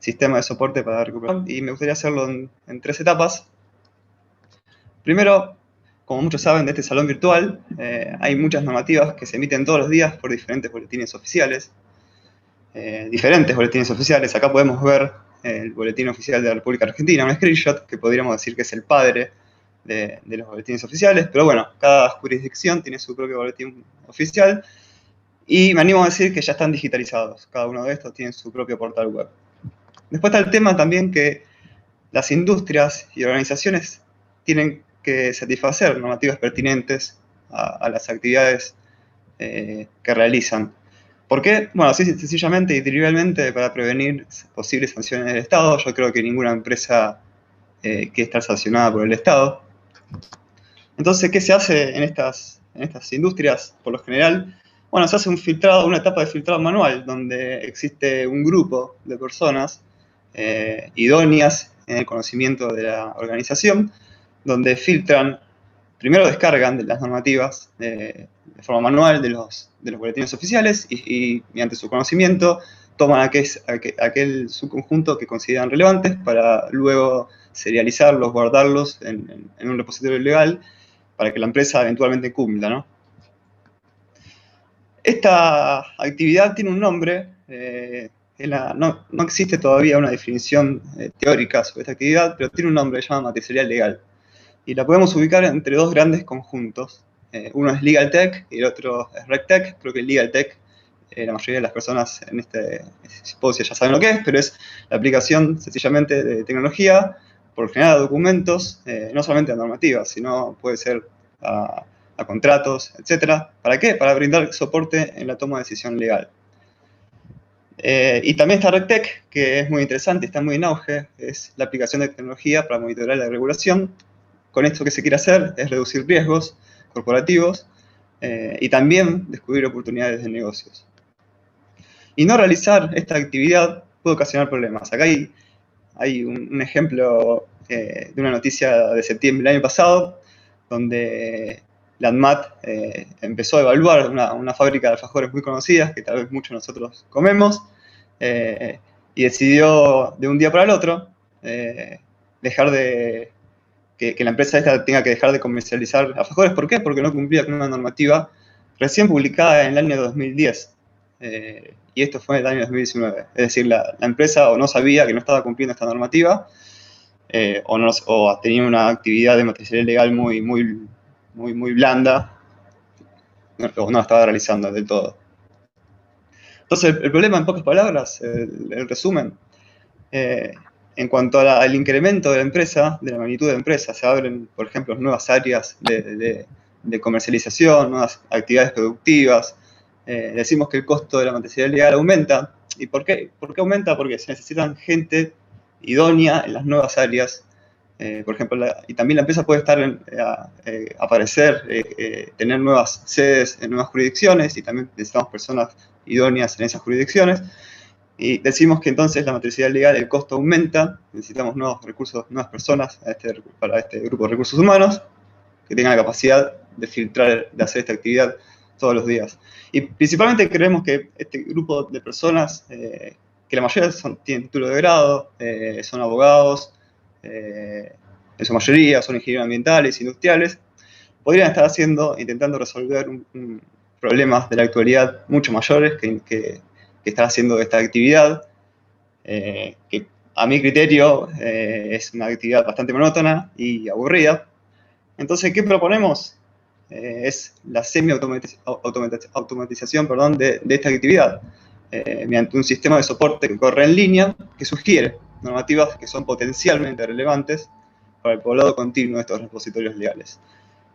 sistema de soporte para recuperación, y me gustaría hacerlo en 3 etapas. Primero, como muchos saben de este salón virtual, hay muchas normativas que se emiten todos los días por diferentes boletines oficiales. Acá podemos ver el boletín oficial de la República Argentina, un screenshot que podríamos decir que es el padre de los boletines oficiales, pero bueno, cada jurisdicción tiene su propio boletín oficial y me animo a decir que ya están digitalizados. Cada uno de estos tiene su propio portal web. Después está el tema también que las industrias y organizaciones tienen que satisfacer normativas pertinentes a las actividades que realizan. ¿Por qué? Bueno, así sencillamente y trivialmente para prevenir posibles sanciones del Estado. Yo creo que ninguna empresa quiere estar sancionada por el Estado. Entonces, ¿qué se hace en estas industrias? Por lo general, bueno, se hace una etapa de filtrado manual, donde existe un grupo de personas idóneas en el conocimiento de la organización, donde filtran, primero descargan de las normativas de forma manual de los boletines oficiales y mediante su conocimiento toman aquel subconjunto que consideran relevantes para luego serializarlos, guardarlos en un repositorio legal para que la empresa eventualmente cumpla, ¿no? Esta actividad tiene un nombre, no existe todavía una definición teórica sobre esta actividad, pero tiene un nombre que se llama matricialidad legal. Y la podemos ubicar entre 2 grandes conjuntos. Uno es Legal Tech y el otro es RegTech. Creo que el Legal Tech, la mayoría de las personas en este simposio ya saben lo que es, pero es la aplicación sencillamente de tecnología, por lo general a documentos, no solamente a normativas, sino puede ser a contratos, etc. ¿Para qué? Para brindar soporte en la toma de decisión legal. Y también está RegTech, que es muy interesante, está muy en auge, es la aplicación de tecnología para monitorear la regulación. Con esto que se quiere hacer es reducir riesgos corporativos y también descubrir oportunidades de negocios. Y no realizar esta actividad puede ocasionar problemas. Acá hay un ejemplo de una noticia de septiembre del año pasado, donde la ANMAT empezó a evaluar una fábrica de alfajores muy conocida, que tal vez muchos de nosotros comemos, y decidió de un día para el otro dejar de que la empresa esta tenga que dejar de comercializar alfajores. ¿Por qué? Porque no cumplía con una normativa recién publicada en el año 2010. Y esto fue en el año 2019. Es decir, la empresa o no sabía que no estaba cumpliendo esta normativa, o tenía una actividad de matricialidad legal muy blanda, o no la estaba realizando del todo. Entonces, el problema, en pocas palabras, el resumen, en cuanto al incremento de la empresa, de la magnitud de la empresa, se abren, por ejemplo, nuevas áreas de comercialización, nuevas actividades productivas. Decimos que el costo de la matricialidad legal aumenta. ¿Y por qué? ¿Por qué aumenta? Porque se necesitan gente idónea en las nuevas áreas. Por ejemplo, y también la empresa puede aparecer, tener nuevas sedes en nuevas jurisdicciones, y también necesitamos personas idóneas en esas jurisdicciones. Y decimos que entonces la matricialidad legal, el costo aumenta, necesitamos nuevos recursos, nuevas personas para este grupo de recursos humanos que tengan la capacidad de filtrar, de hacer esta actividad todos los días. Y principalmente creemos que este grupo de personas, que la mayoría tienen título de grado, son abogados, en su mayoría son ingenieros ambientales, industriales, podrían estar intentando resolver problemas de la actualidad mucho mayores que estar haciendo esta actividad, que a mi criterio es una actividad bastante monótona y aburrida. Entonces, ¿qué proponemos? Es la semi-automatización de esta actividad, mediante un sistema de soporte que corre en línea, que sugiere normativas que son potencialmente relevantes para el poblado continuo de estos repositorios legales.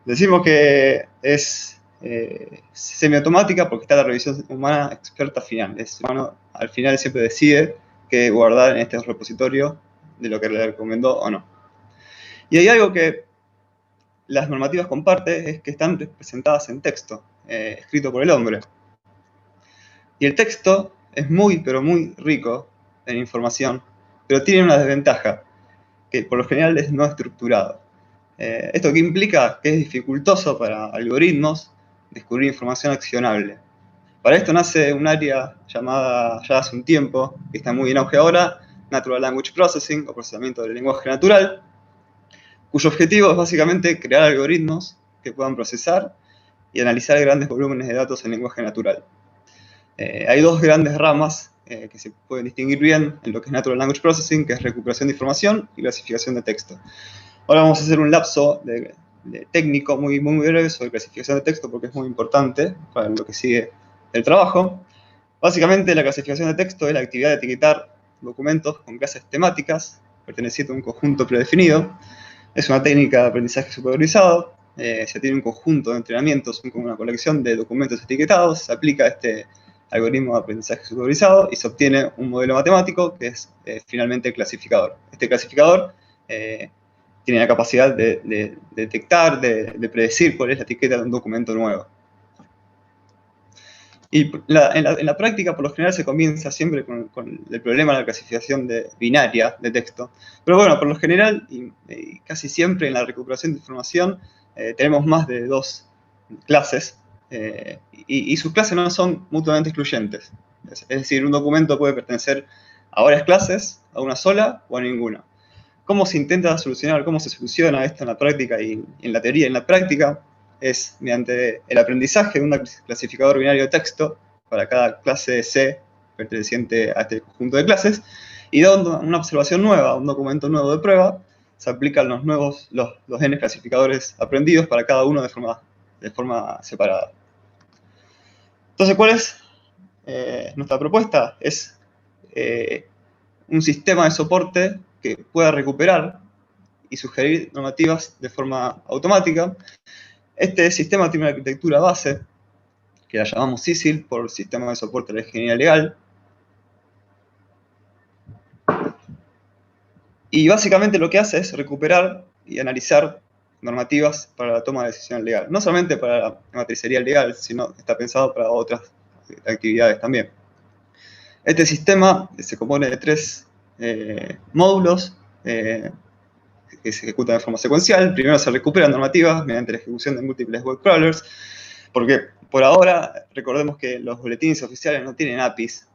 Decimos que es semiautomática porque está la revisión humana experta final. El humano al final siempre decide qué guardar en este repositorio de lo que le recomendó o no. Y hay algo que las normativas comparten, es que están representadas en texto, escrito por el hombre. Y el texto es pero muy rico en información, pero tiene una desventaja, que por lo general es no estructurado. ¿Esto qué implica? Que es dificultoso para algoritmos descubrir información accionable. Para esto nace un área llamada, ya hace un tiempo, que está muy en auge ahora, Natural Language Processing, o procesamiento del lenguaje natural, cuyo objetivo es básicamente crear algoritmos que puedan procesar y analizar grandes volúmenes de datos en lenguaje natural. Hay dos grandes ramas que se pueden distinguir bien en lo que es Natural Language Processing, que es recuperación de información y clasificación de texto. Ahora vamos a hacer un lapso de técnico muy breve sobre clasificación de texto, porque es muy importante para lo que sigue el trabajo. Básicamente, la clasificación de texto es la actividad de etiquetar documentos con clases temáticas pertenecientes a un conjunto predefinido. Es una técnica de aprendizaje supervisado. Se tiene un conjunto de entrenamientos, una colección de documentos etiquetados. Se aplica este algoritmo de aprendizaje supervisado y se obtiene un modelo matemático que es finalmente el clasificador. Este clasificador tiene la capacidad de detectar, de predecir cuál es la etiqueta de un documento nuevo. Y en la práctica, por lo general, se comienza siempre con el problema de la clasificación binaria de texto. Pero bueno, por lo general, y casi siempre en la recuperación de información, tenemos más de dos clases, y sus clases no son mutuamente excluyentes. Es decir, un documento puede pertenecer a varias clases, a una sola o a ninguna. ¿Cómo se intenta solucionar, cómo se soluciona esto en la práctica y en la teoría? En la práctica es mediante el aprendizaje de un clasificador binario de texto para cada clase C perteneciente a este conjunto de clases, y dando una observación nueva, un documento nuevo de prueba, se aplican los n clasificadores aprendidos para cada uno de forma separada. Entonces, ¿cuál es nuestra propuesta? Es un sistema de soporte que pueda recuperar y sugerir normativas de forma automática. Este sistema tiene una arquitectura base, que la llamamos SISIL, por Sistema de Soporte a la Ingeniería Legal. Y básicamente lo que hace es recuperar y analizar normativas para la toma de decisiones legal. No solamente para la matricería legal, sino que está pensado para otras actividades también. Este sistema se compone de tres módulos que se ejecutan de forma secuencial. Primero se recuperan normativas mediante la ejecución de múltiples web crawlers, porque por ahora recordemos que los boletines oficiales no tienen APIs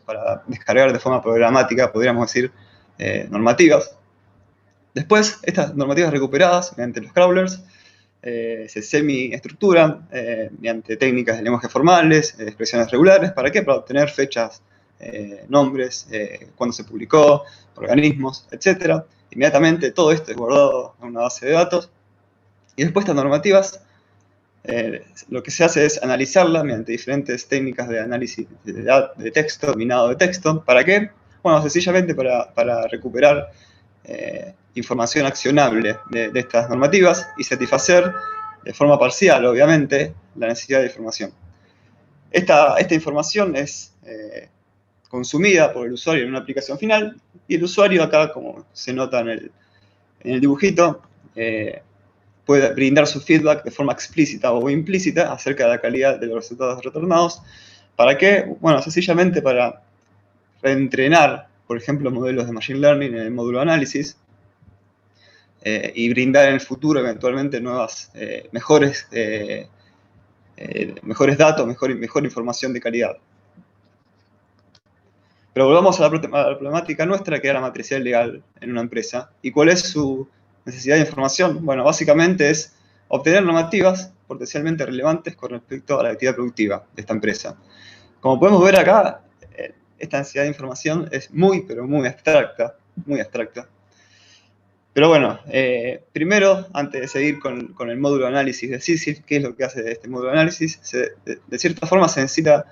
para descargar de forma programática, podríamos decir, normativas. Después, estas normativas recuperadas mediante los crawlers se semi-estructuran mediante técnicas de lenguaje formales, expresiones regulares. ¿Para qué? Para obtener fechas, nombres, cuándo se publicó, organismos, etc. Inmediatamente todo esto es guardado en una base de datos. Y después estas normativas, lo que se hace es analizarlas mediante diferentes técnicas de análisis de texto, minado de texto. ¿Para qué? Bueno, sencillamente para recuperar información accionable de estas normativas y satisfacer de forma parcial, obviamente, la necesidad de información. Esta información es consumida por el usuario en una aplicación final, y el usuario acá, como se nota en el dibujito, puede brindar su feedback de forma explícita o implícita acerca de la calidad de los resultados retornados. ¿Para qué? Bueno, sencillamente para reentrenar, por ejemplo, modelos de Machine Learning en el módulo de análisis, y brindar en el futuro eventualmente mejores datos, mejor información de calidad. Pero volvamos a la problemática nuestra, que era la matricidad legal en una empresa. ¿Y cuál es su necesidad de información? Bueno, básicamente es obtener normativas potencialmente relevantes con respecto a la actividad productiva de esta empresa. Como podemos ver acá, esta necesidad de información es pero muy abstracta, muy abstracta. Pero bueno, primero, antes de seguir con el módulo de análisis de SISIL, ¿qué es lo que hace este módulo de análisis? De cierta forma se necesita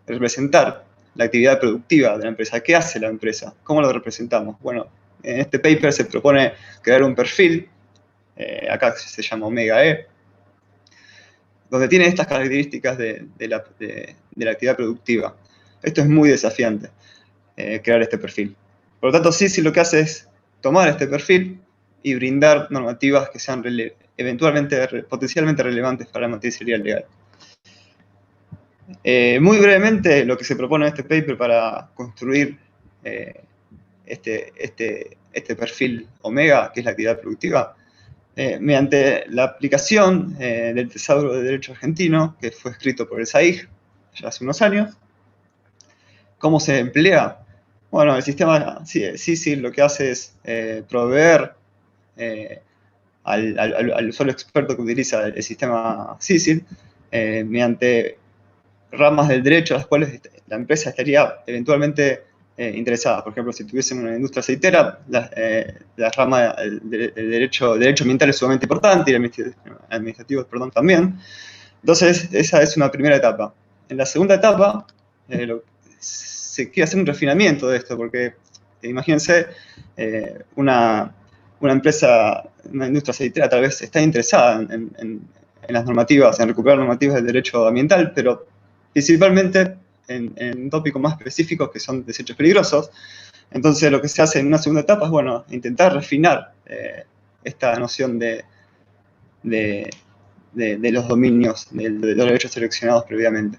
representar la actividad productiva de la empresa. ¿Qué hace la empresa? ¿Cómo lo representamos? Bueno, en este paper se propone crear un perfil, acá se llama Omega E, donde tiene estas características de la actividad productiva. Esto es muy desafiante, crear este perfil. Por lo tanto, SISIL lo que hace es tomar este perfil y brindar normativas que sean potencialmente relevantes para la matricería legal. Muy brevemente, lo que se propone en este paper para construir este perfil Omega, que es la actividad productiva, mediante la aplicación del Tesauro de Derecho Argentino, que fue escrito por el SAIG ya hace unos años. ¿Cómo se emplea? Bueno, el sistema CICIL lo que hace es proveer al usuario experto que utiliza el sistema CICIL mediante ramas del derecho a las cuales la empresa estaría eventualmente interesada. Por ejemplo, si tuviésemos una industria aceitera, la rama del derecho ambiental es sumamente importante y el administrativo, perdón, también. Entonces, esa es una primera etapa. En la segunda etapa, se quiere hacer un refinamiento de esto, porque imagínense, una empresa, una industria aceitera tal vez está interesada en las normativas, en recuperar normativas del derecho ambiental, pero principalmente en tópicos más específicos que son desechos peligrosos. Entonces, lo que se hace en una segunda etapa es, bueno, intentar refinar esta noción de los dominios, de los derechos seleccionados previamente.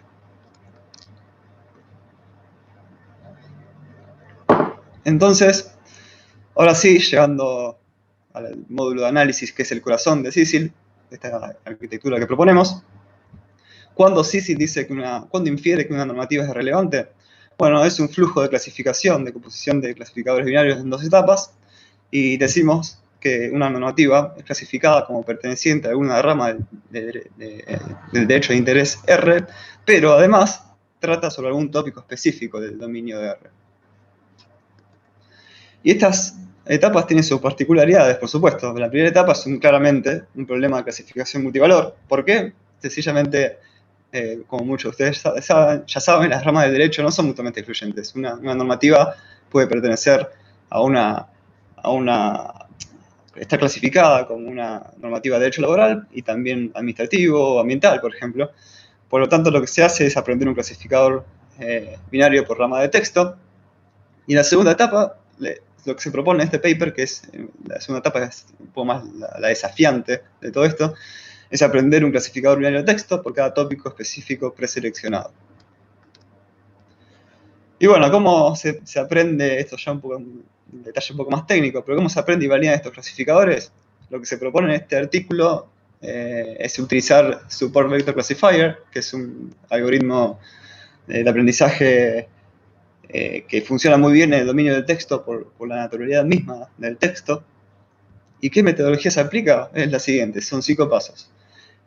Entonces, ahora sí, llegando al módulo de análisis, que es el corazón de CICIL, esta arquitectura que proponemos. ¿Cuándo CICIL dice cuándo infiere que una normativa es relevante? Bueno, es un flujo de clasificación, de composición de clasificadores binarios en dos etapas, y decimos que una normativa es clasificada como perteneciente a alguna rama del derecho de interés R, pero además trata sobre algún tópico específico del dominio de R. Y estas etapas tienen sus particularidades, por supuesto. La primera etapa es claramente un problema de clasificación multivalor. ¿Por qué? Sencillamente, como muchos de ustedes ya saben, las ramas del derecho no son mutuamente excluyentes. Una normativa puede pertenecer está clasificada como una normativa de derecho laboral y también administrativo o ambiental, por ejemplo. Por lo tanto, lo que se hace es aprender un clasificador binario por rama de texto. Y en la segunda etapa, lo que se propone en este paper, que es la segunda etapa, es un poco más la desafiante de todo esto, es aprender un clasificador binario de texto por cada tópico específico preseleccionado. Y bueno, ¿cómo se aprende esto ya un detalle un poco más técnico? Pero ¿cómo se aprende y validan estos clasificadores? Lo que se propone en este artículo es utilizar Support Vector Classifier, que es un algoritmo de aprendizaje que funciona muy bien en el dominio del texto por la naturalidad misma del texto. ¿Y qué metodología se aplica? Es la siguiente, son 5 pasos.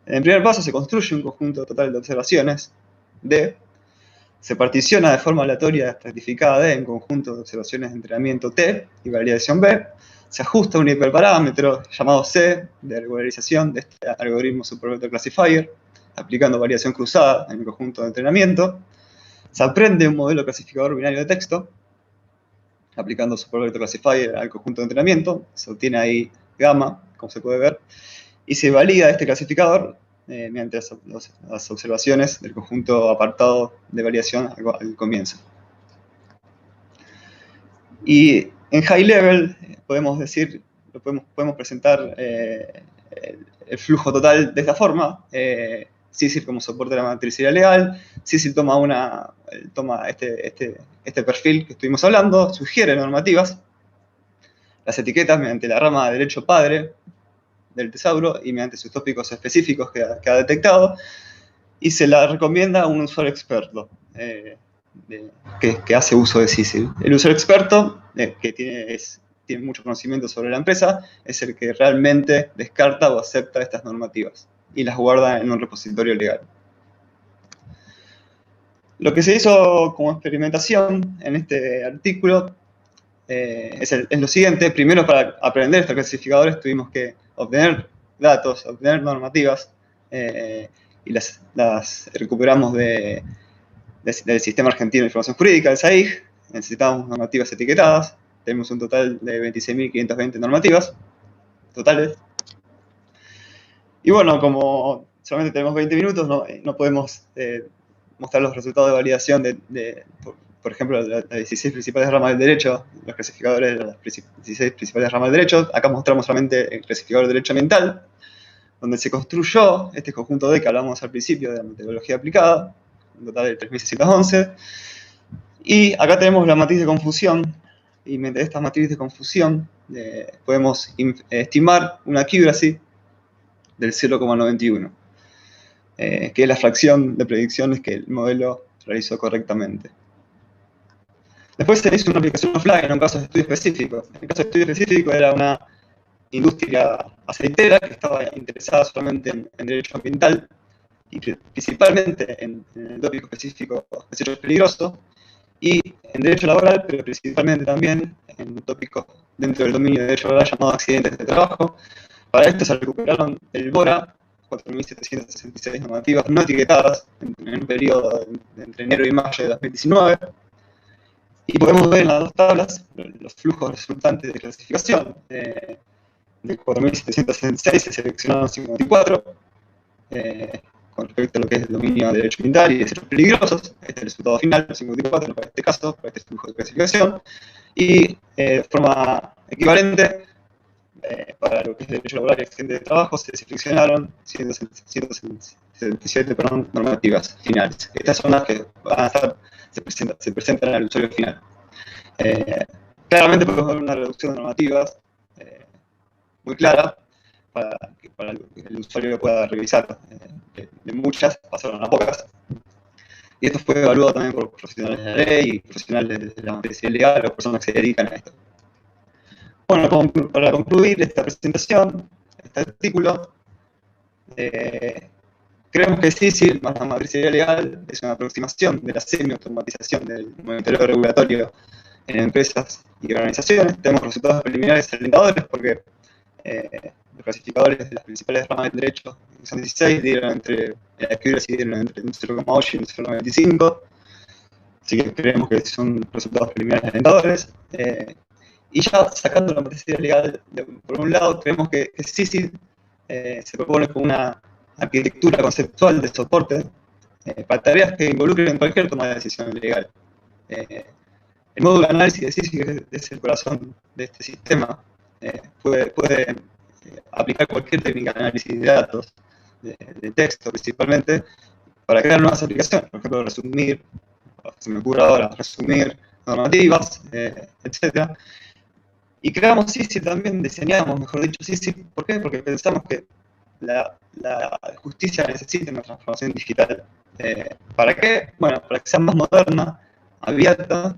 En el primer paso se construye un conjunto total de observaciones D, se particiona de forma aleatoria estratificada D en conjunto de observaciones de entrenamiento T y validación B, se ajusta un hiperparámetro llamado C de regularización de este algoritmo Supervector Classifier, aplicando variación cruzada en el conjunto de entrenamiento, se aprende un modelo clasificador binario de texto, aplicando Supervector Classifier al conjunto de entrenamiento, se obtiene ahí gamma, como se puede ver, y se valida este clasificador mediante las observaciones del conjunto apartado de variación al comienzo. Y en high level podemos decir, podemos presentar el flujo total de esta forma. CICIL como soporte de la matricería legal, CICIL toma este perfil que estuvimos hablando, sugiere normativas, las etiquetas mediante la rama de derecho padre del tesauro y mediante sus tópicos específicos que ha detectado, y se la recomienda a un usuario experto que hace uso de CICIL. El usuario experto, que tiene mucho conocimiento sobre la empresa, es el que realmente descarta o acepta estas normativas y las guarda en un repositorio legal. Lo que se hizo como experimentación en este artículo es lo siguiente. Primero, para aprender estos clasificadores tuvimos que obtener datos, obtener normativas, y las recuperamos del Sistema Argentino de Información Jurídica, el SAIJ. Necesitamos normativas etiquetadas. Tenemos un total de 26.520 normativas totales. Y bueno, como solamente tenemos 20 minutos, no podemos mostrar los resultados de validación por ejemplo, las 16 principales ramas del derecho, los clasificadores de las 16 principales ramas del derecho. Acá mostramos solamente el clasificador de derecho ambiental, donde se construyó este conjunto D que hablamos al principio de la metodología aplicada, un total de 3.611. Y acá tenemos la matriz de confusión, y mediante esta matriz de confusión podemos estimar una accuracy del 0,91, que es la fracción de predicciones que el modelo realizó correctamente. Después se hizo una aplicación offline en un caso de estudio específico. En el caso de estudio específico era una industria aceitera que estaba interesada solamente en derecho ambiental y principalmente en el tópico específico desechos peligrosos y en derecho laboral, pero principalmente también en tópicos dentro del dominio de derecho laboral llamado accidentes de trabajo. Para esto se recuperaron el BORA, 4.766 normativas no etiquetadas en un periodo entre enero y mayo de 2019. Y podemos ver en las dos tablas los flujos resultantes de clasificación. De 4.766 se seleccionaron 54 con respecto a lo que es el dominio de derecho ambiental y desechos peligrosos. Este es el resultado final, el 54 para este caso, para este flujo de clasificación. Y de forma equivalente, para lo que es derecho laboral y accidente de trabajo, se seleccionaron 177 normativas finales. Estas son las que van a estar, se presentan al usuario final. Claramente podemos ver una reducción de normativas muy clara para que el usuario pueda revisar. De muchas pasaron a pocas. Y esto fue evaluado también por profesionales de la ley y profesionales de la materia legal o personas que se dedican a esto. Bueno, para concluir esta presentación, este artículo, creemos que CICIL, más la matricería legal, es una aproximación de la semi-automatización del monitoreo regulatorio en empresas y organizaciones. Tenemos resultados preliminares alentadores porque los clasificadores de las principales ramas del derecho, que son 16, dieron entre 0,8 y 0,95. Así que creemos que son resultados preliminares alentadores. Y ya sacando la materia legal, por un lado, creemos que CICIL se propone como una arquitectura conceptual de soporte para tareas que involucren cualquier toma de decisión legal. El módulo de análisis de CICIL es el corazón de este sistema. Puede aplicar cualquier técnica de análisis de datos, de texto principalmente, para crear nuevas aplicaciones. Por ejemplo, resumir, se me ocurre ahora, resumir normativas, etc. Y creamos CICIL también, diseñamos, mejor dicho, CICIL. ¿Por qué? Porque pensamos que la justicia necesita una transformación digital. ¿Para qué? Bueno, para que sea más moderna, abierta,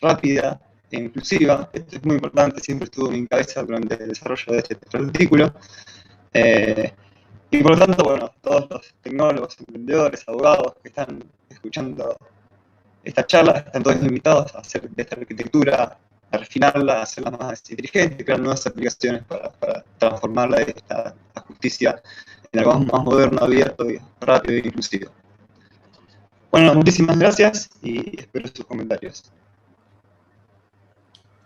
rápida e inclusiva. Esto es muy importante, siempre estuvo en mi cabeza durante el desarrollo de este artículo. Y por lo tanto, bueno, todos los tecnólogos, emprendedores, abogados que están escuchando esta charla están todos invitados a hacer de esta arquitectura, a refinarla, a hacerla más inteligente, crear nuevas aplicaciones para transformarla de esta justicia en algo más moderno, abierto, rápido e inclusivo. Bueno, muchísimas gracias y espero sus comentarios.